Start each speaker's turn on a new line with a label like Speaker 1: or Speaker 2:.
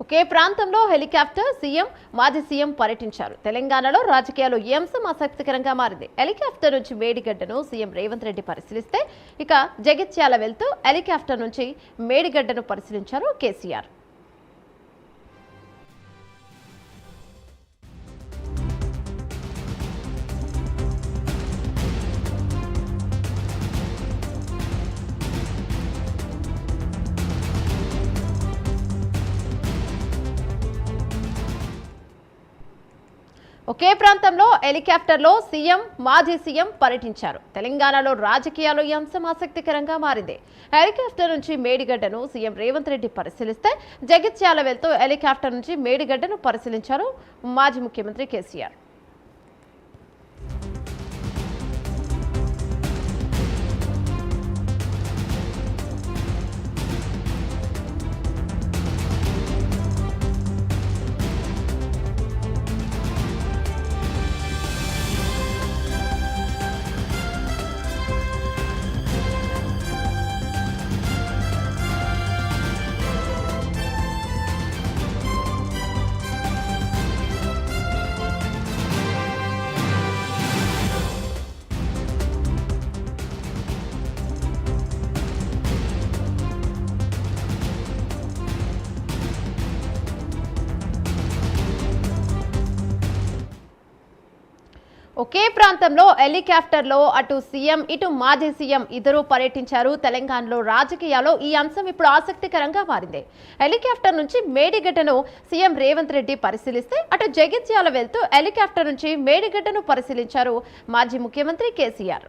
Speaker 1: ఒకే ప్రాంతంలో helicopter CM మాజీ CM పర్యటించారు. తెలంగాణలో రాజకీయాలు ఈ అంశం ఆసక్తికరంగా మారింది. హెలికాప్టర్ నుంచి మేడిగడ్డను సీఎం రేవంత్ రెడ్డి పరిశీలిస్తే ఇక జగిత్యాల వెళ్తూ హెలికాప్టర్ నుంచి మేడిగడ్డను పరిశీలించారు కేసీఆర్. ఒకే ప్రాంతంలో హెలికాప్టర్లో సీఎం మాజీ సీఎం పర్యటించారు. తెలంగాణలో రాజకీయాలు ఈ అంశం ఆసక్తికరంగా మారింది. హెలికాప్టర్ నుంచి మేడిగడ్డను సీఎం రేవంత్ రెడ్డి పరిశీలిస్తే జగిత్యాల వెళ్తూ హెలికాప్టర్ నుంచి మేడిగడ్డను పరిశీలించారు మాజీ ముఖ్యమంత్రి కేసీఆర్. ఒకే ప్రాంతంలో హెలికాప్టర్లో అటు సీఎం ఇటు మాజీ సీఎం ఇద్దరు పర్యటించారు. తెలంగాణలో రాజకీయాల్లో ఈ అంశం ఇప్పుడు ఆసక్తికరంగా మారింది. హెలికాప్టర్ నుంచి మేడిగడ్డను సీఎం రేవంత్ రెడ్డి పరిశీలిస్తే అటు జగిత్యాల వెళ్తూ హెలికాప్టర్ నుంచి మేడిగడ్డను పరిశీలించారు మాజీ ముఖ్యమంత్రి కేసీఆర్.